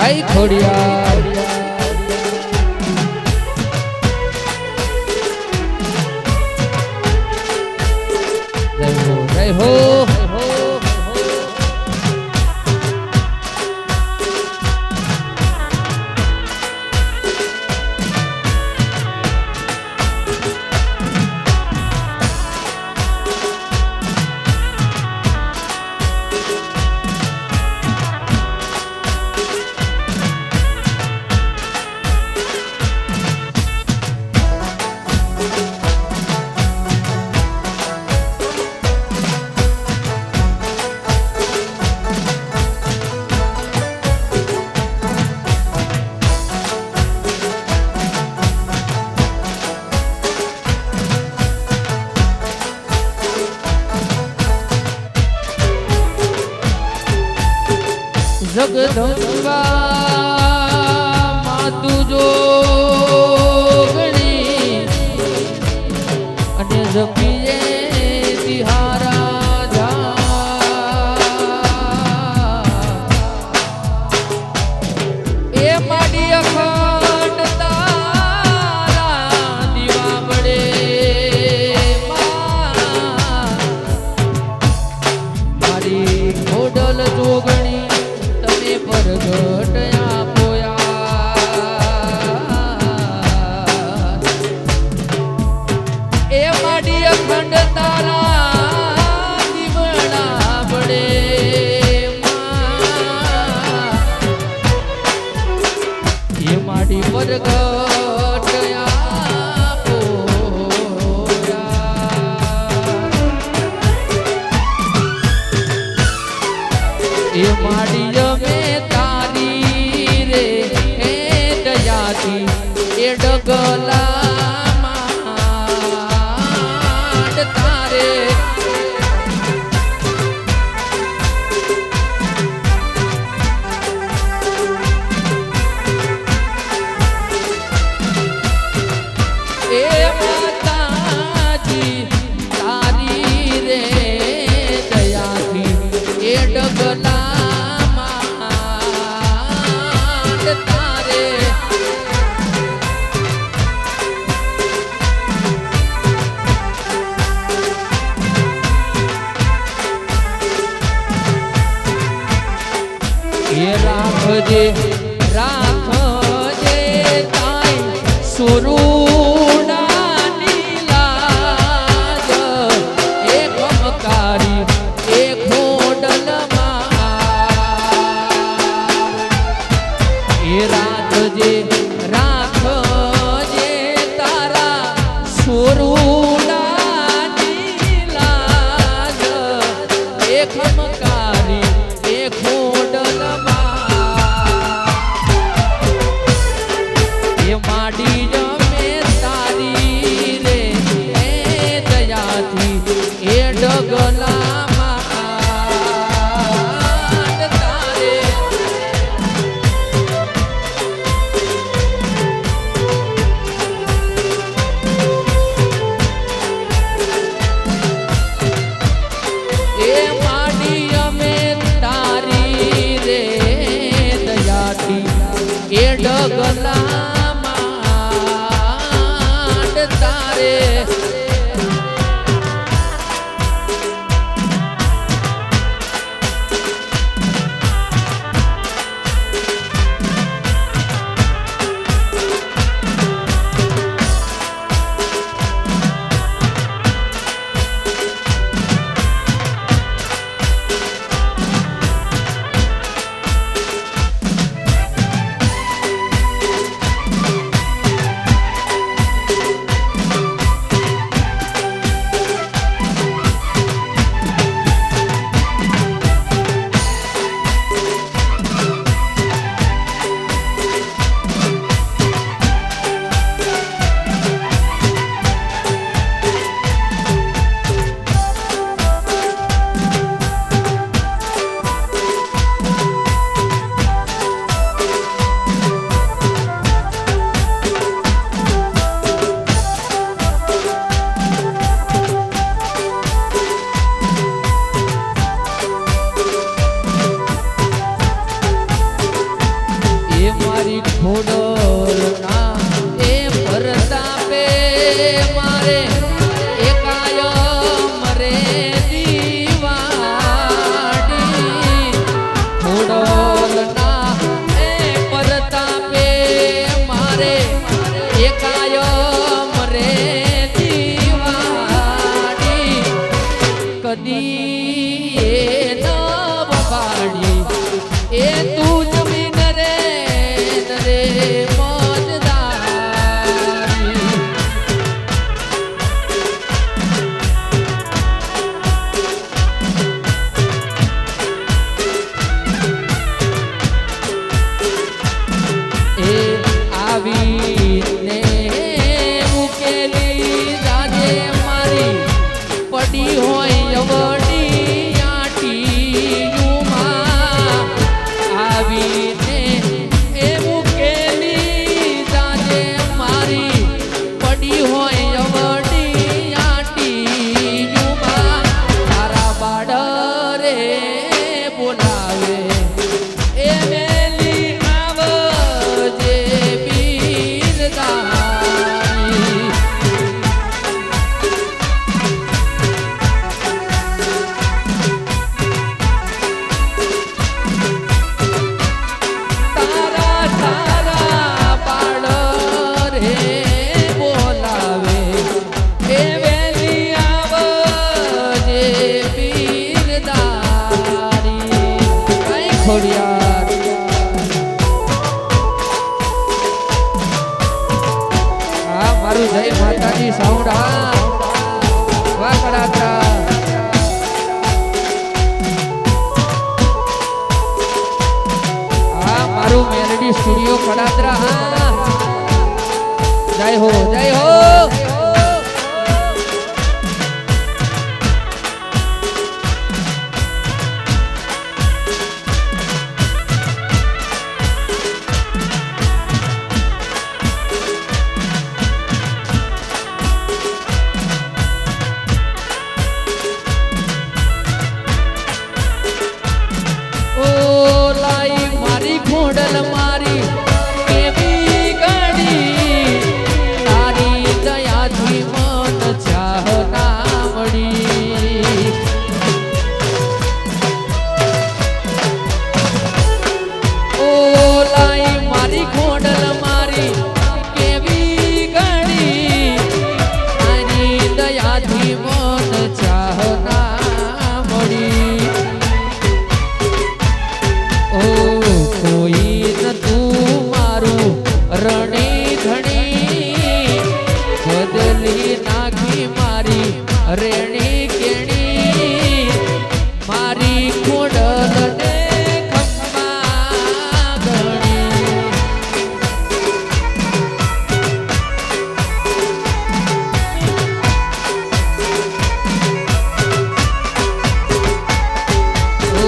જય ખોડિયાર જય હો જગદંબા માતુ જોગણી અને જપીએ તિહારા એ માડી અખંડ તારા દીવા બળે મારી ખોડલ જોગણી પ્રગટ આપોયા એ માડી અખંડ તારા દીવડા બળે એ માડી પ્રગટ આપોયા એ માડી એ ડગલા માંડ તારે એ માતાજી તારી રે દયાથી એ ડગલા માંડ તારે રાખજે રાખજે તાઈ સુરુડાની લાજ એ કમકારી એ ખોડલમાં એ રાખજે રાખજે તારા સુરુડાની લાજ એ કમકારી એ ખોડલમાં માડી જમે એ તું જમીન રે નરે મોજદારી એ આવીને મૂકેલી જાજે મારી પડી હોય અવડી આટીયુમાં આવીને એ મૂકેલી જાજે મારી પડી હોય અવડી આટીયુમાં તારા બાળ રે બોલાવે એ મેલી આવજે બીરદાની તારા તારા બાળ રે બોલાવે એ વેલી આવજે બીરદાની કઈ ખોડિયાર આ મારું જય માતાજી સાઉન્ડ વાહ કડાકડા આ મારું મેલડી સ્ટુડિયો કડાદરા જય હો જય હો ઓ લાઈ મારી ખોડલ મારી કેવી ગાડી તારી દયાથી મન ચાહના મળી ઓ લાઈ મારી ખોડલ મારી કેવી ગાડી તારી દયાથી મન ચાહના મળી ઓ કોઈ નતું મારું રણી ધણી બદલી નાખી મારી રેણી કેણી મારી ખોડલ ને ખમ્મા ગણી ઓ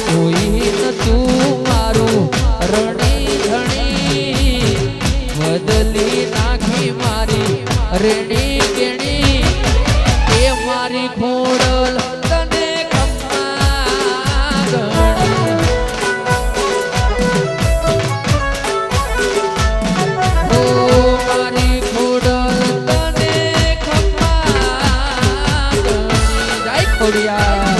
કોઈ નતું મારું રણી ધણી બદલી નાખી મારી રેણી કેણી એ મારી ખોડલ તને ખમ્મા ગણી ઓ મારી ખોડલ તને ખમ્મા ગણી જય ખોડિયાર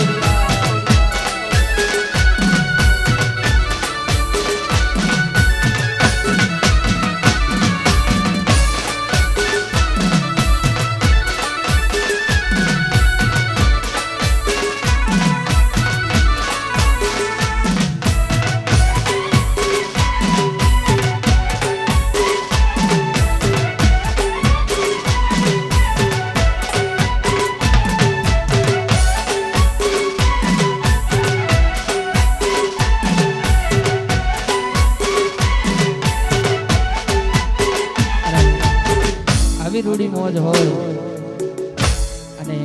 આવી રૂડી મોજ હોય અને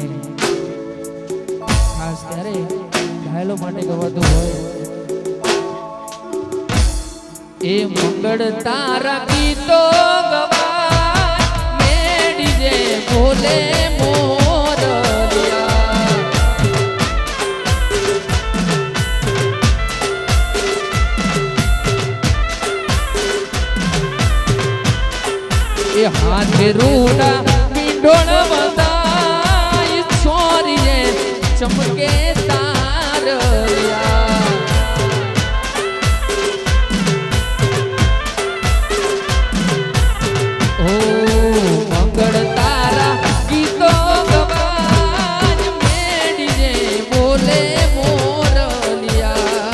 ખાસ ત્યારે ઘાયલો માટે ગવાતું હોય એ મંગળ તારા ગીતો ગવાય મેડી જે બોલે મોરલિયા એ હાથે રૂડા મીંઢોળ બધાય છોરીએ ચમકે તારલિયા ઓ મંગળ તારા ગીતો ગવાજ મેડી જે બોલે મોરલિયા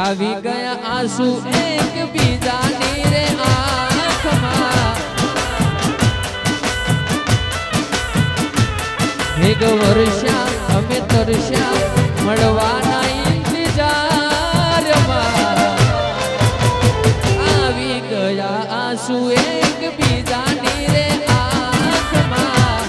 આવી ગયા આંસુ એક બીજાની રે આંખમાં મેઘ વર્ષા અમે તરસ્યા મળવાના ઇંતજારમાં આવી ગયા આંસુ એક બીજાની રે આંખમાં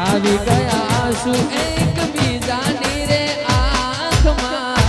આવી ગયા આંસુ એક બીજાની રે આંખમાં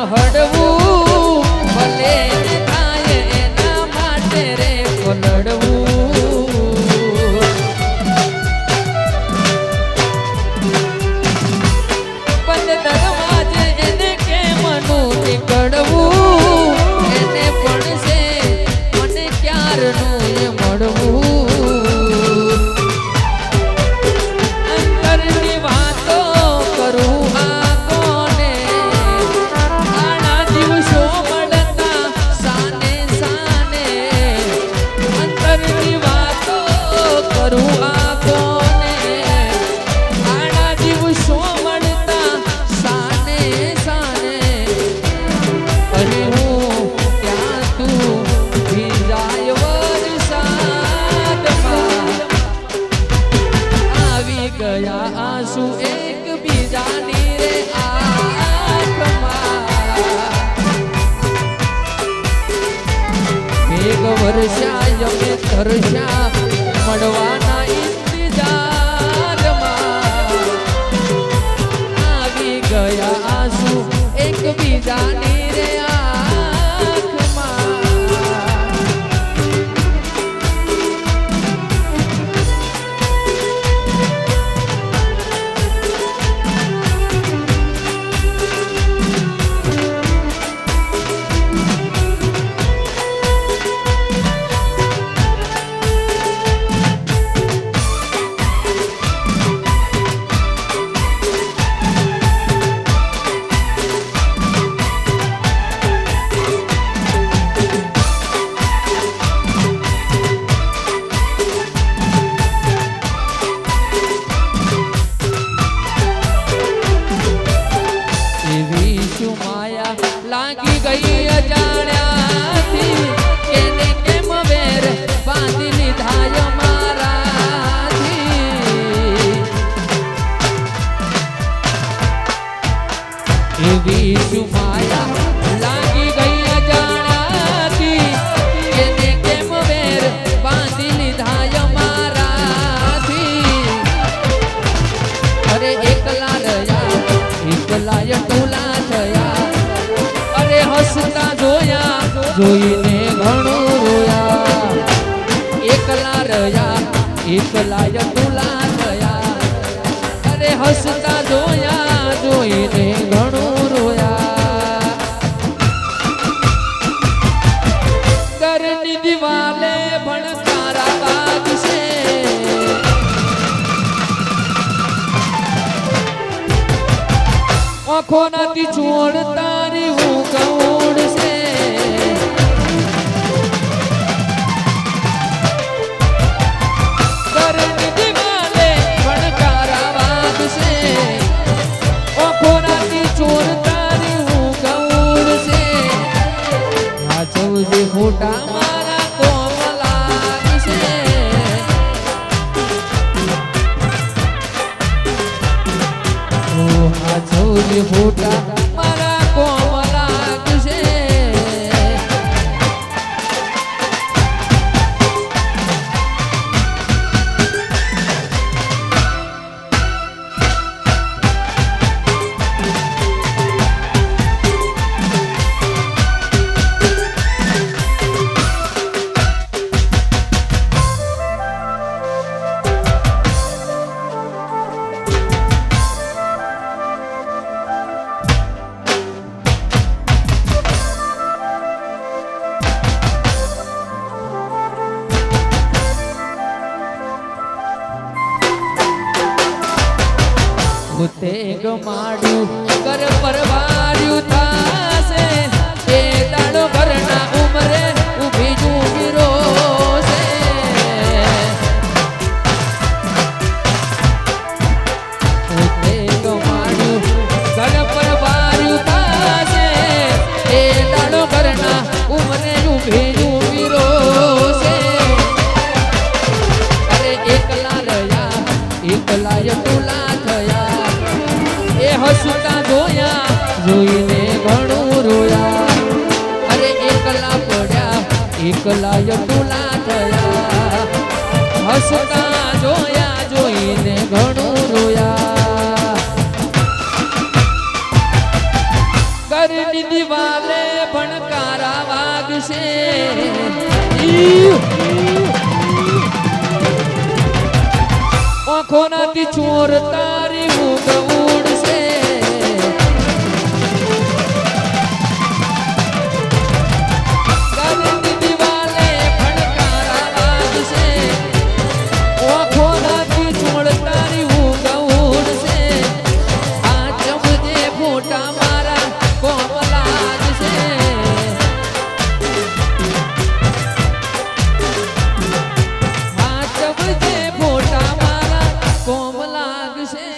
હડવું ભલે થાય એના માટે રે પલડવું બંધ દરવાજે એને કેમનું નીકળવું એને પણ છે મને ક્યારનું એ મળવું અંતરની વાતો કરું આ કોને ગયા આંસુ એક બીજાની રે આંખમાં મેઘ વર્ષા અમે તરસ્યા મળવાના ઇંતજારમાં આવી ગયા આંસુ એક બીજાની રે આંખમાં લાગી ગઈ અજાણ્યાથી કેને કેમ વેર બાંધી લીધા મારાથી એવી શું માયા લાગી ગઈ અજાણ્યાથી કેને કેમ વેર બાંધી લીધા મારાથી અરે એકલા રહ્યા એકલા ટોલા થયા હસતા જોયા જોઈને ઘણું રોયા એકલા રહ્યા એકલા યતુલા થયા અરે હસતા જોયા જોઈને ઘણું રોયા ઘરની દિવાલે ભણકારા વાગશે આંખો નથી છોડતારી હું કૌડશે ઘરની દિવાલે ભણકારા વાગશે આંખો નથી છોડતારી હું કૌડશે આ સૌથી મોટા મારા કોમ લાગશે જોઈ ફોટા મારા કોમ લાગશે તે ગમાડ્યું ઘર પરવાર્યું થાશે એ દાડો ઘરના ઉમરે ઊભી જૂની રોશે તે ગમાડ્યું ઘર પરવાર્યું થાશે એ દાડો ઘરના ઉમરે ઊભી જૂની રોશે અરે એકલા રહ્યા એકલા યતુલા હસતા જોયા જોઈને ઘણું રોયા અરે એકલા પડ્યા એકલા યતુલા થયા હસતા જોયા જોઈને ઘણું રોયા ઘરની દિવાલે ભણકારા વાગશે આંખોનાથી ચોર તારી ઊંઘ ઉડશે ઘરની દિવાલે ભણકારા વાગશે આંખોનાથી ચોર તારી ઊંઘ ઉડશે આ ચમજે ફોટા મારા કોમ લાગશે આ ચમજે ફોટા મારા કોમ લાગશે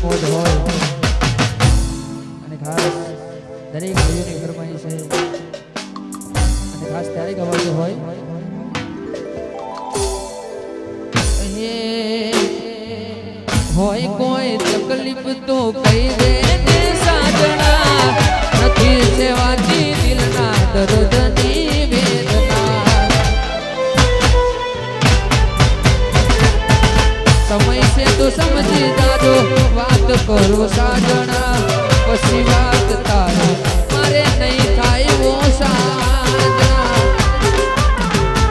મોજ હોય અને ખાસ દરેક ભાઈઓની ફરમાઈશ છે અને ખાસ ત્યારે ગવાતું હોય હોય કોઈ તકલીફ તો કહી દે ને સાજણા નથી સેવાતી દિલના દર્દની વેદના સમય છે તો સમજી જાજો વાત કરો સાજણા પછી વાત તારી મારે નહીં થાય વો સાજણા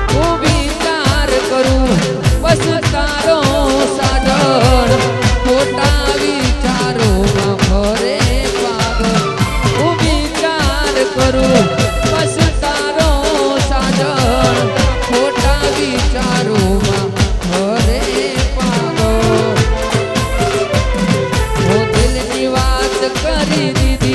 હું વિચાર કરું બસ તારો સાજણ ખોટા વિચારોમાં ફરે પાગલ હું વિચાર કરું બસ તારો સાજણ ખોટા વિચારોમાં ફરે પાગલ કરી દીધી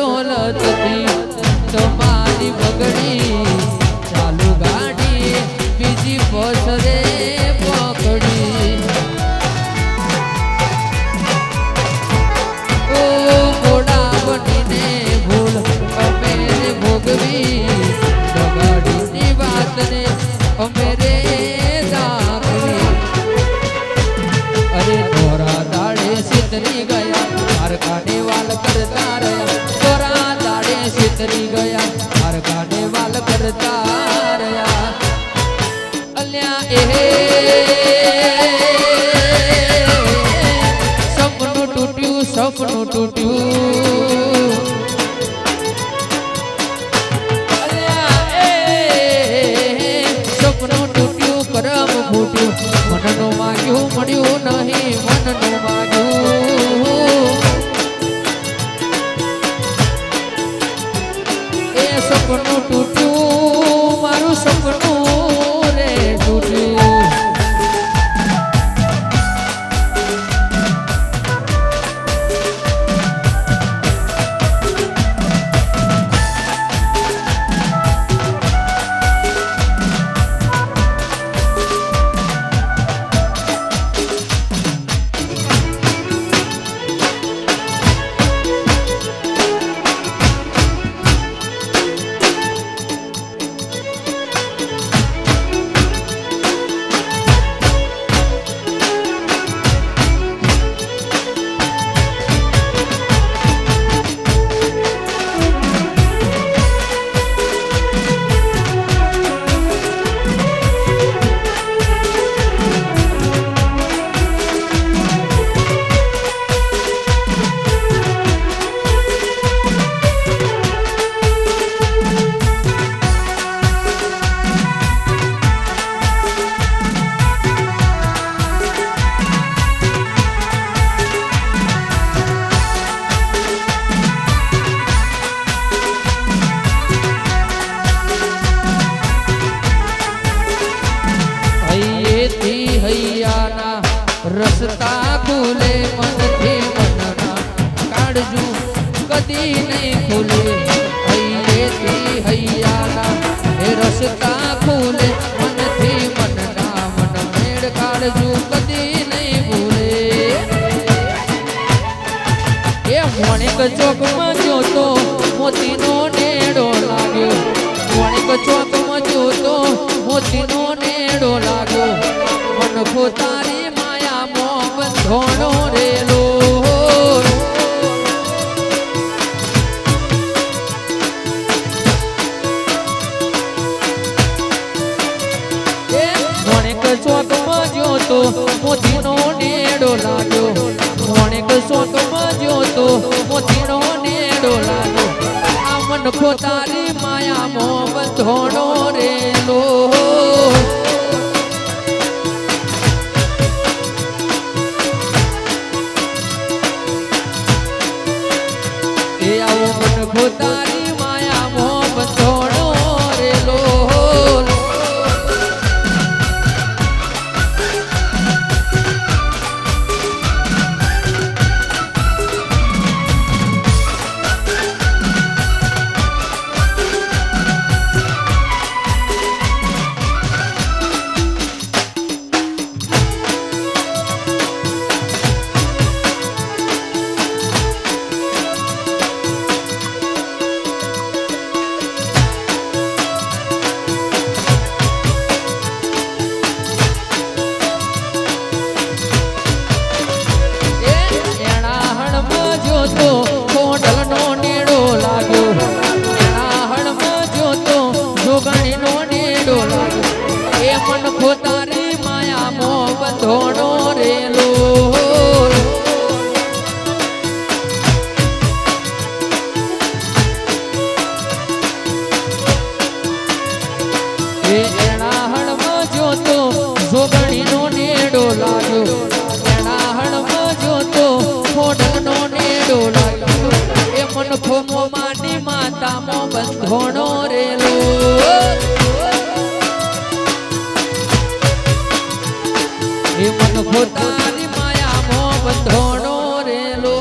ડોલતથી તમારી બગડી ચાલુ ગાડી બીજી પસરે પકડી ઓ મોડા બનીને ભૂલ અમે ભોગવી બગાડીની વાતને અમે રે દાખવી અરે દોરા દાડે સિતરી ગયા માર કાઢે વાલ કરતા રહ્યા દોરા દાડે સિતરી ગયા માર કાઢે વાલ કરતા રહ્યા અલ્યા એ સપનું તૂટ્યું અલ્યા સપનું તૂટ્યું કરમ ફૂટ્યું મનનું માગ્યું મળ્યું નહીં મનનું માગ્યું એ સપનું તૂટ્યું મારું સપનું રે તૂટ્યું રસ્તા ખુલે મનથી મનના કાળજુ કદી નહીં ખુલે હૈયેથી હૈયાના એ રસ્તા ખુલે મનથી મનના મન મેળ કાળજુ કદી નહીં ભૂલે એ મોણિક ચોકમાં જોતો મોતીનો નેડો લાગ્યો મોણિક ચોકમાં જોતો મોતીનો નેડો લાગ્યો મન પોતાની ધોણો રેલો મોણેક ચોકમાં જોતો મોતીનો નેડો લાગ્યો મોણેક ચોકમાં જોતો મોતીનો નેડો લાગ્યો આ મન પોતાની માયા મોહ ધોણો રેલો પોતાની માયા મોહ બંધોણો રેલો પોતાની માયા મોહ બંધોણો રેલો એના હળમાં જોતો જોગણીનો નેડો લાગ્યો એના હળમાં જોતો ખોડલનો નેડો લાગ્યો એ મન ખોમો માની માતા મોહ બંધોણો રેલો એ મન પોતાની માયા મોહ બંધોણો રેલો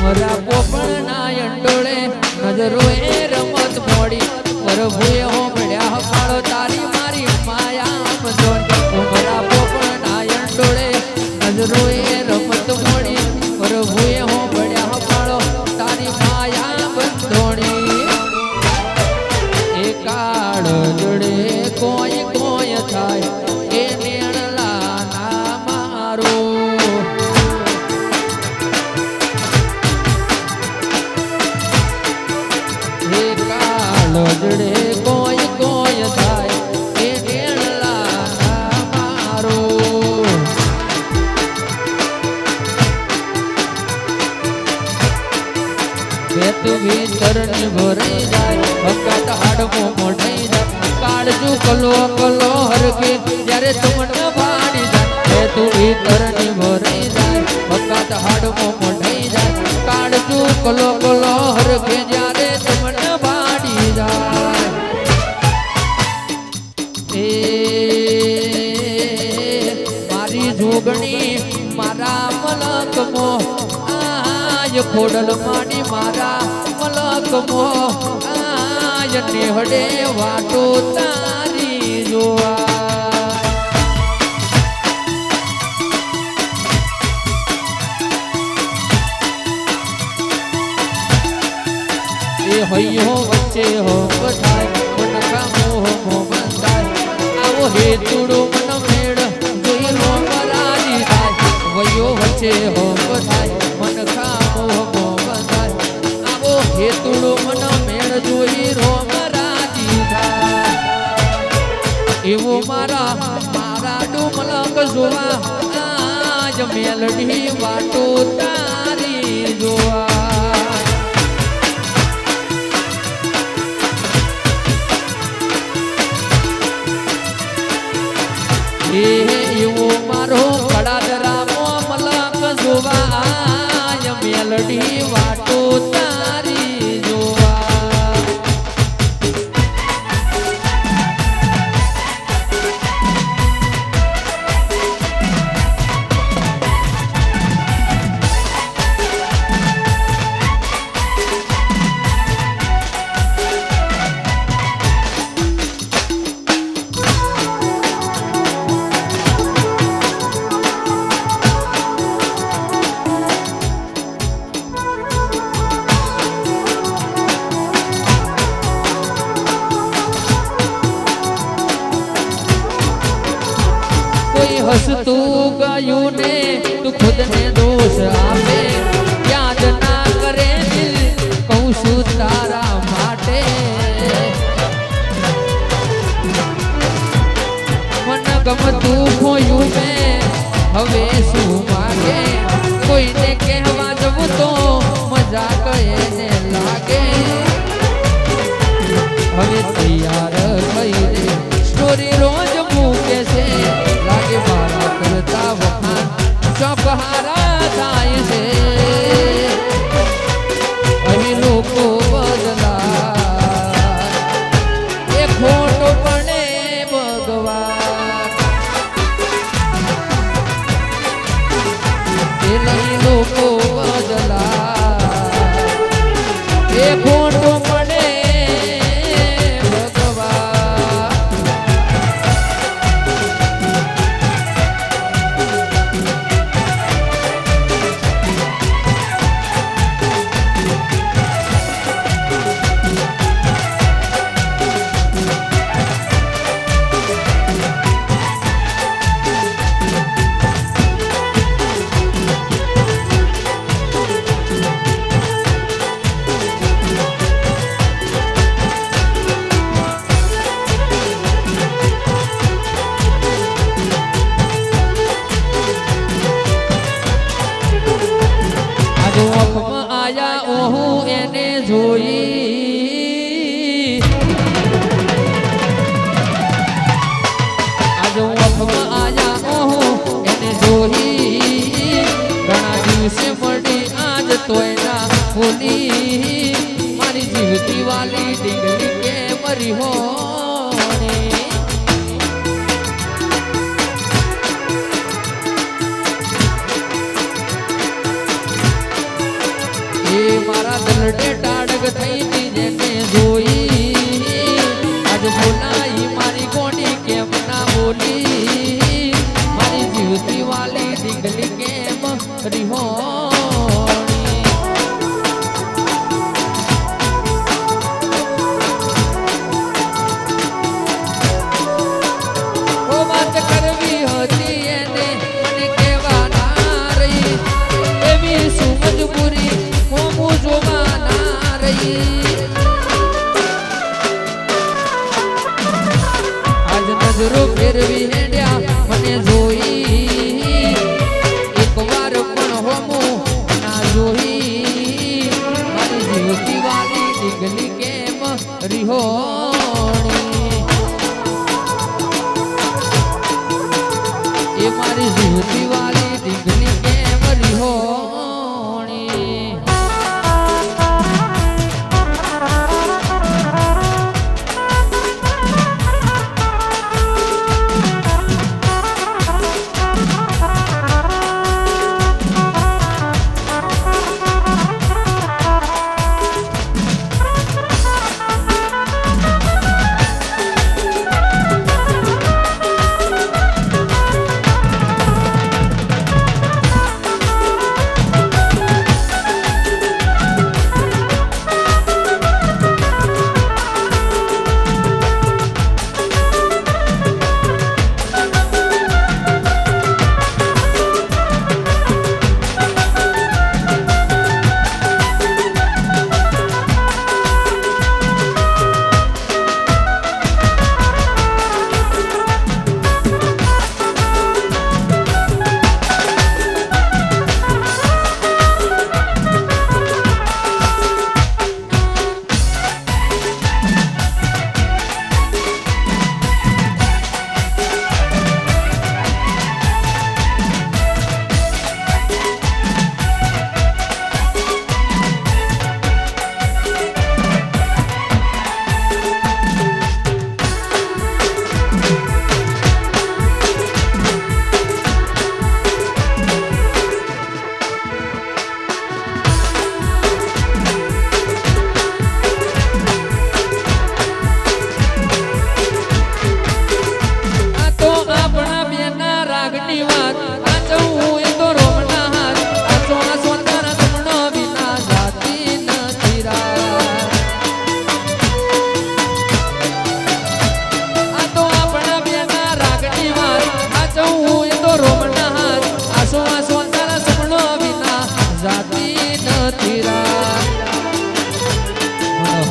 ઉમરા પોપણ ના અંડોળે નજરો એ રમત મોડી પ્રભુએ હોમડ્યા હમાળો તારી મારી માયા બંધોણ ઉમરા પોપણ ના અંડોળે નજરો એ રમત મોડી પ્રભુએ હોમડ્યા હમાળો તારી માયા બંધોણી એ કાળ જોડે કોઈ કોઈ થાય એ નેણલા ના મારો લજડે કોઈ કોઈ થાય એ નેણલા ના મારો વેત ભીતર ની ભરાઈ જાય વખત હાડમો મોઢાઈ જાય કાળજુ કલો કલો હરકે જ્યારે તમને ભાડી જાય વેત ભીતર ની ભરાઈ જાય વખત હાડમો મોઢાઈ જાય કાળજુ કલો કલો હરકે જ્યારે તમને ભાડી જાય એ મારી જોગણી મારા મલક મો આય ખોડલ માડી મારા મલક મો આય નેહડે વાટો તારી જોવા એ હૈયો વચ્ચે હો બધાય મન કામો મો બંધાય આવો હેતુડો મન મેળ જોઈ લો મરાજી થાય વયો વચ્ચે હો બધાય મન કામો મો બંધાય આવો હેતુડો મન મેળ જોઈ રો મરાજી થાય એવો મારા મારા ડુમલક જોવા આજ મેલડી વાટો તારી જોવા એવો મારો કડાદરામો મલક જોવા મેલડી વાટો તારી જોવા હસતું ગયું ને તું ખુદ ને દોષ આપે યાદ ના કરે દિલ કહું છું તારા માટે મન ગમતું ખોયું મેં હવે શું માગે કોઈને કહેવા જવું તો મજાક એને લાગે હવે તૈયાર થઈ રે સ્ટોરી રોજ મૂકે છે લાગે મારા કરતા વખાણ ચોકહારા થાય છે અહીં લોકો બદલા એ ખોટો પડે ભગવાન એ લઈ લોકો બદલા એ ખોટો પડે મારી જીવતી વાલી ડીંગલી કે મરી હો દલડે ટાળગ થઈ હતી જેને જોઈ આજ બોલાઈ મારી કોની કેમ ના બોલી મારી જીવતી વાલી દીકરી કેમ રિહોણી ઓ વાત કરવી હતી એને મને કેવા ના રહી એવી શું મજબૂરી હું જોવા ના રહી આજ નજરો ફેરવી હેડ્યા મને જોઈ એક વાર પણ હોમું ના જોઈ મારી જીવતી વાલી દીકરી કેમ રિહોણી એ મારી જીવતી વાલી દીકરી કેમ રિહોણી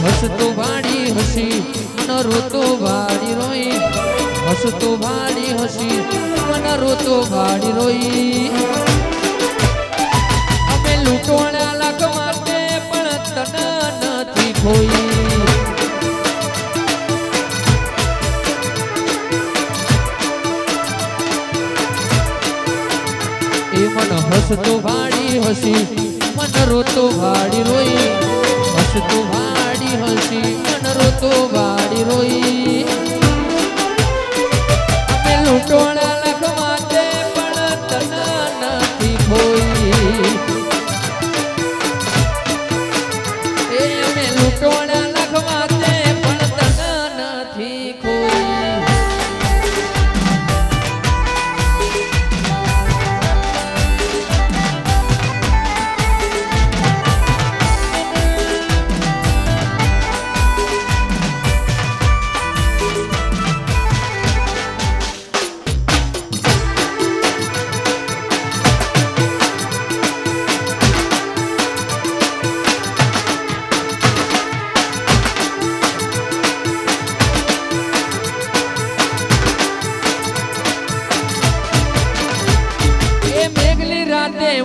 હસતો ભાડી હસી મન રોતો ભાડી રોઈ હસતો ભાડી હસી મન રોતો ભાડી રોઈ અમે લૂંટોણા લાખ માટે પણ તન નથી ખોઈ એ મન હસતો ભાડી હસી મન રોતો ભાડી રોઈ હસતો ભાડી હસી મન રોતો ભાડી રોઈ અમે લૂંટોણા લાખ માટે પણ તન નથી ખોઈ એ અમે લૂંટોણા લાખ માટે પણ તન નથી ખોઈ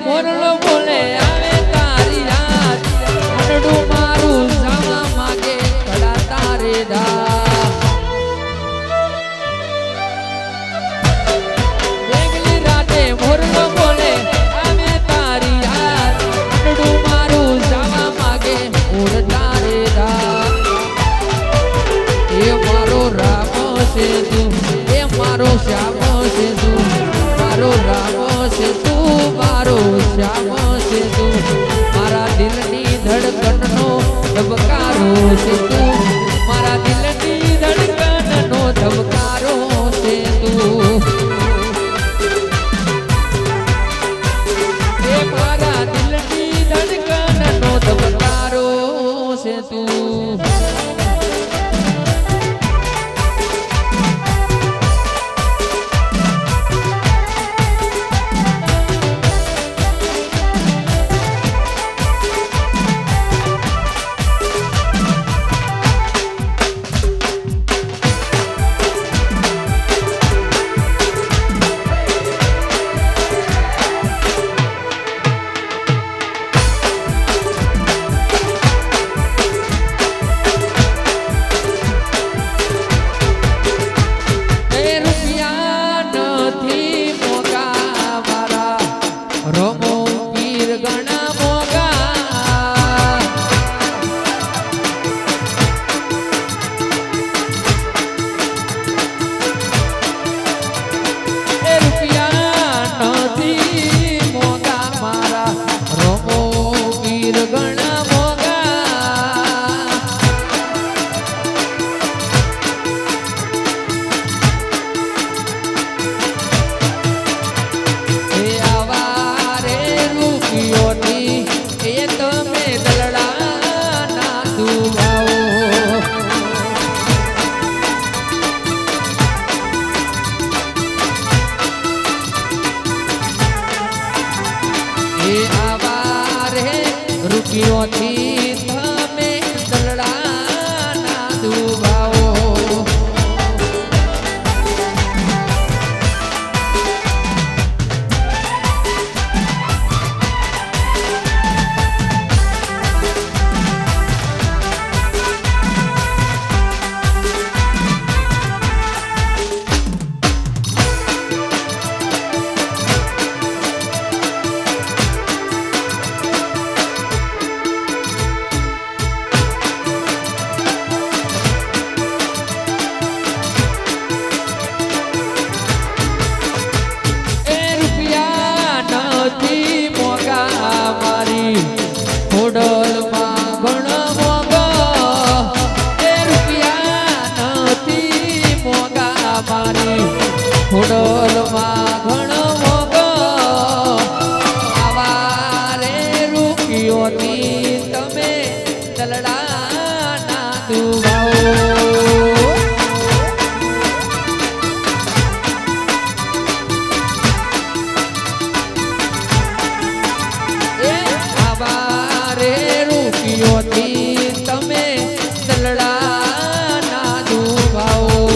મોરલો બોલે આવે તારી રાત અડડું મારું જવા માગે કડા તારે દા વેગલી રાતે મોરલો બોલે આવે તારી રાત અડડું મારું જવા માગે ઉડ તારે દા એ મારો રામ છે તું એ મારો શ્યામ છે તું મારો રામ છે તું મારો શ્યામ છે તું મારા દિલની ધડકન ધબકારો છે તું મારા દિલની ધડકનનો ધબકારો છે તું એ મારા દિલની ધડકનનો ધબકારો છે તું રૂપિયોથી તમે દલડાના દુભાવો હોડલમાં ઘણો મોગો આવા રે રૂપિયોથી તમે દલડાના દુભાવો આવા રે રૂપિયોથી તમે દલડાના દુભાવો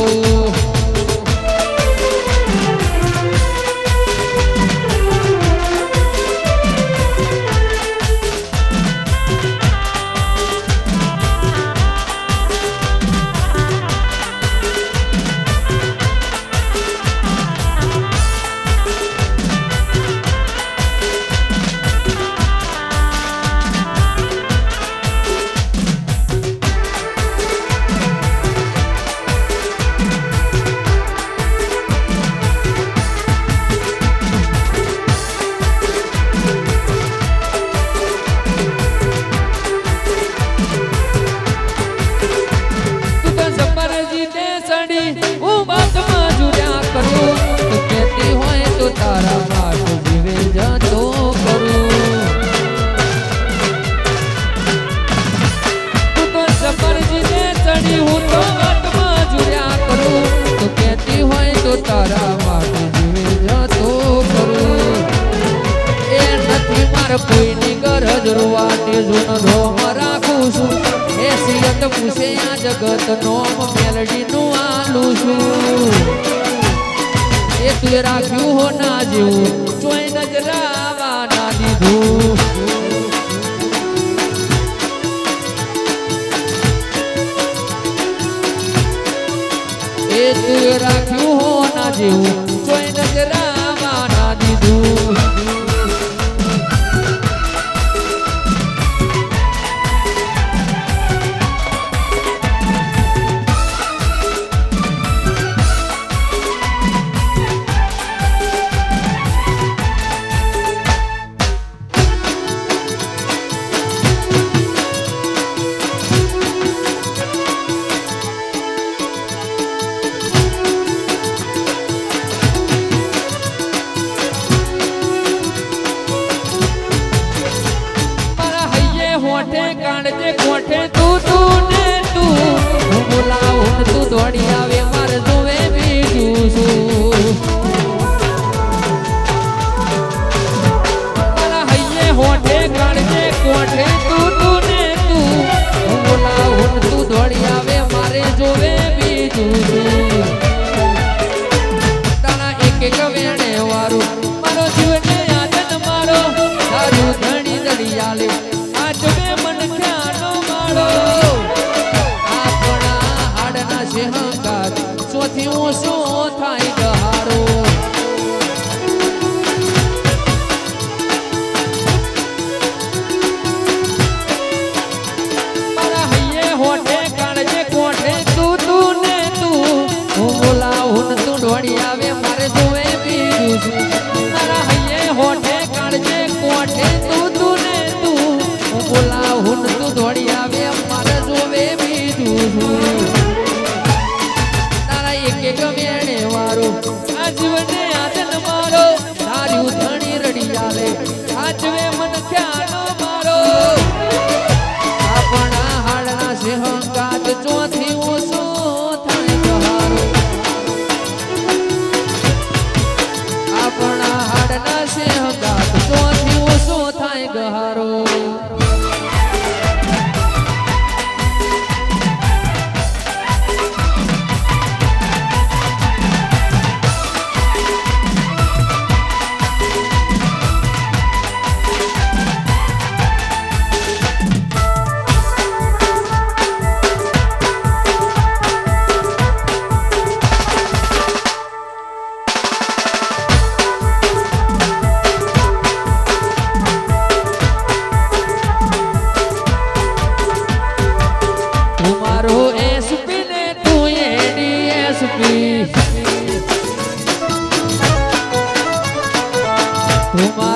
તારા પાટ જીવે જતો કરું તું તો સફરજીને ચડી હું તો વાટમાં જુર્યા કરું તું કહેતી હોય તો તારા પાટ જીવે જતો કરું એ નથી મારે કોઈની ગરજ રોવાટી જૂન ધોમ રાખું છું એ સિયત પૂછે આ જગત નોમ મેલડીનું આલું છું એ તું રાખ્યું હો ના જેવું ચોય નજરાવા ના દીધું એ તું રાખ્યું હો ના જેવું ચોય નજરાવા ના દીધું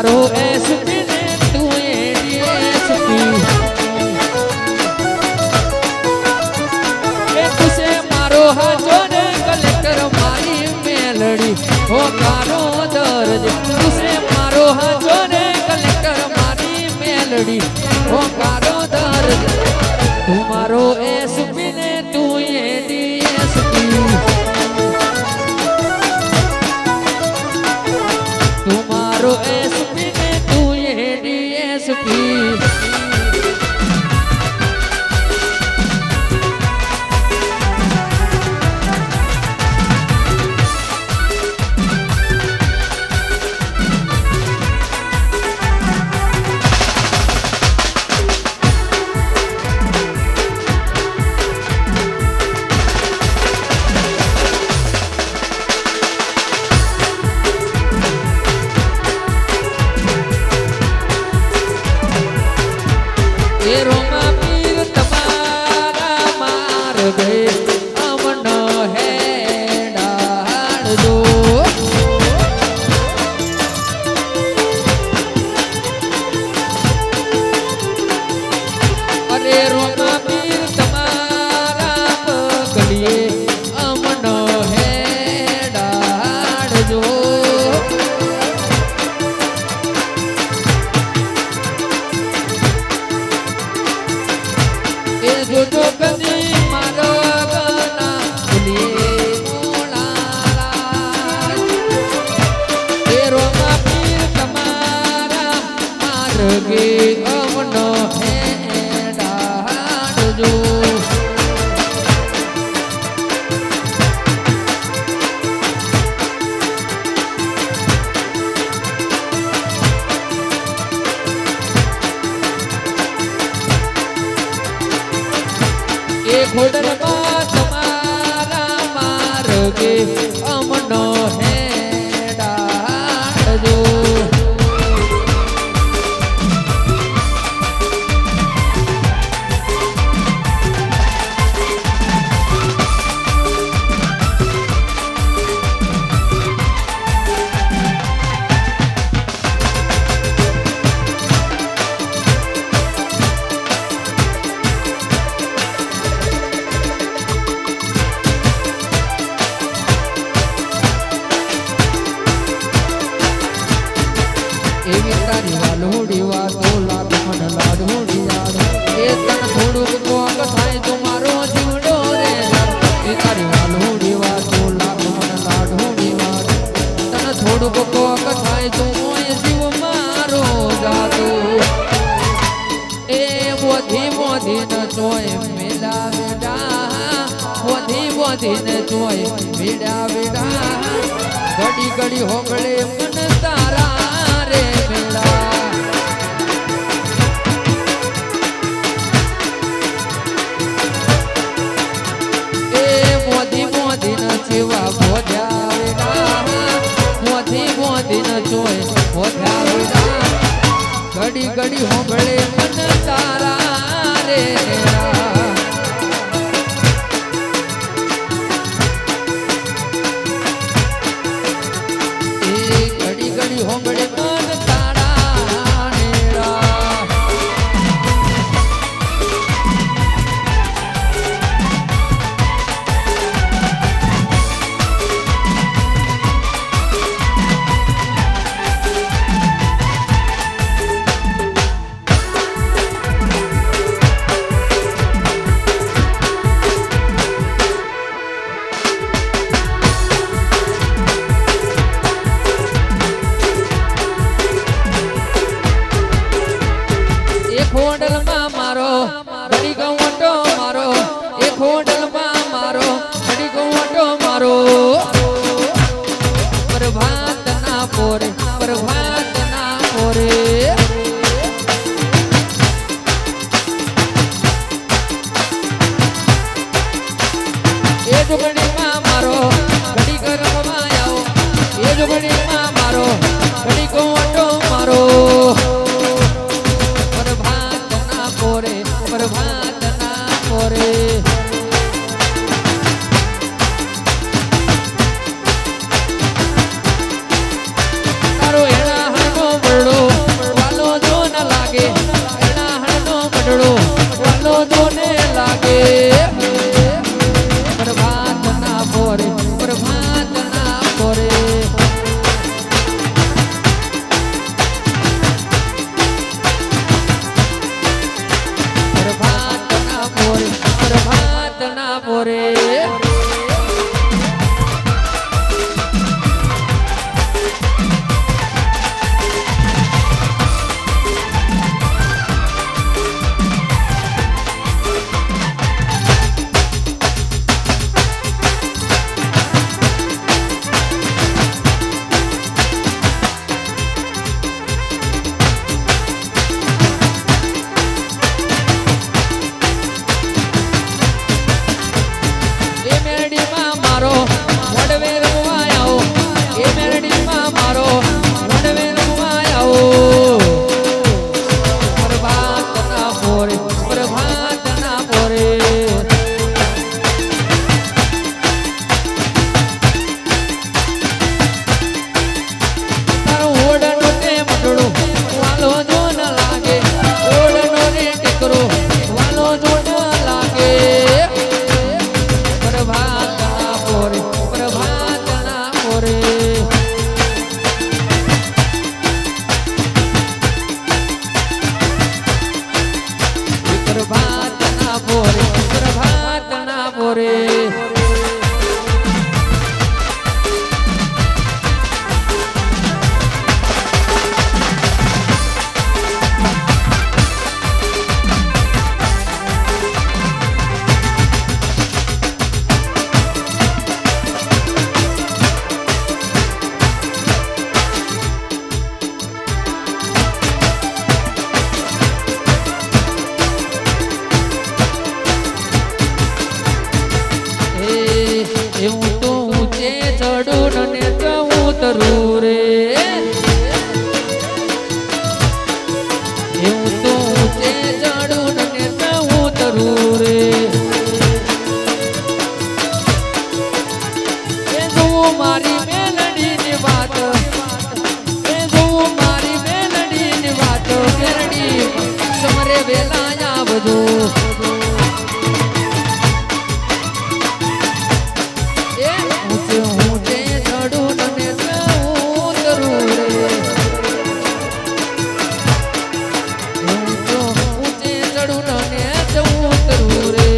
મારો એસપી ને તું એડીએસપી એ તુસે મારો હાચો ને કલેક્ટર મારી મેલડી હો કારો દર્દ તુસે મારો હાચો ને કલેક્ટર મારી મેલડી હો કારો દર્દ તું મારો એસપી ને તું એડીએસપી तुम्हारो एसपी ने तू ये डीएसपी ये रोमा पीर तमारा मार गए अमन है डाल दो अरे रोमा पीर तमारा पकड़िए अमन है डाल दो जो जो कदी मारो गना भूलिए मोलाला तेरो पीर तमारा मार गे अमनो है डाड जो घोड़न तुम्हारा मार के अमनो है डाल जो એવી તારી વાલોડી વાતો લાગ મન લાડોડી યાદ એ તન થોડુંક કોક થાય તો મારો જીવડો રે એ તારી વાલોડી વાતો લાગ મન લાડોડી યાદ તન થોડુંક કોક થાય તો મોય જીવ મારો જાતો એ બોધી બોધી ન ચોય મેલા વેડા બોધી બોધી ન ચોય વેડા વેડા ઘડી ઘડી હોગળે મન તારા મોદી મોદી ન જેવા ભોધ્યા વેડા મોદી મોદી ન જોઈ ભોધ્યા વેડા ઘડી ઘડી હોંભળે મન તારા રે ઘડી ઘડી હોંભળે મન તારા નેરા खोडल मारो घड़ी गवटो मारो ए खोडल मारो घड़ी गवटो मारो प्रभात ना पोरे ए जो घड़ी मारो घड़ी गरम मायाओ ए जो घड़ी मारो घड़ी गवटो मारो प्रभात ना पोरे तारो एना हरनो बड़ो આવજો એ ઊંચે ઊંચે ચડું ને ઉતરું રે ઊંચે ચડું ને ઉતરું રે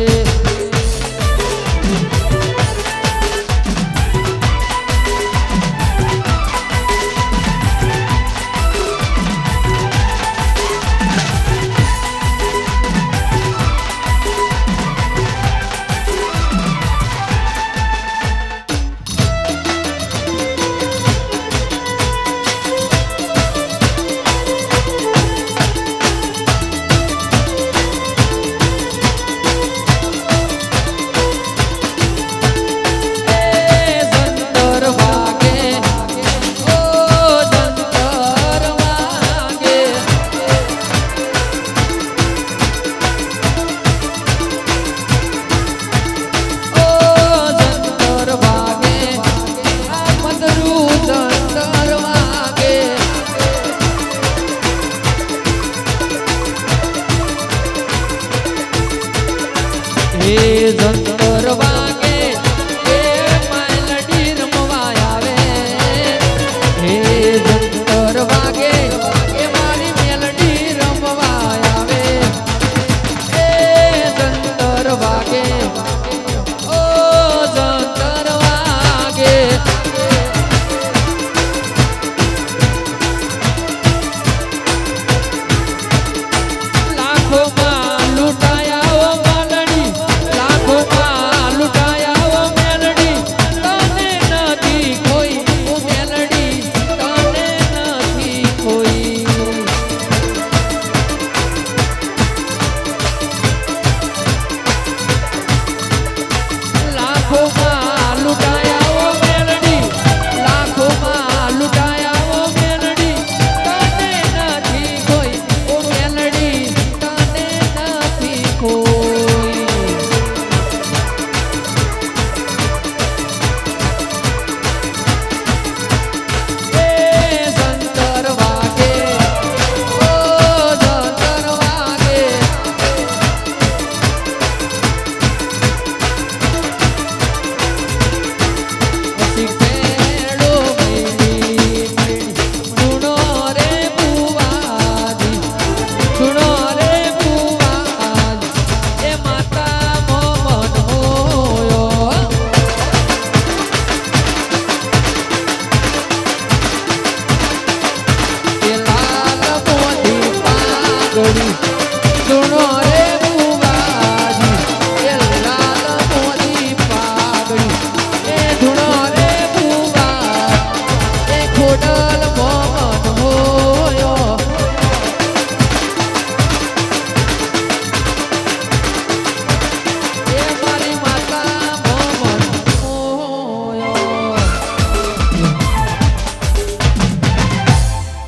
જંતર વાગે એ માલડી રમવા આવે હે જંતર વાગે એ મારી મેલડી રમવા આવે એ જંતર વાગે ઓ જંતર વાગે લાખોમાં લૂંટાયા Ready?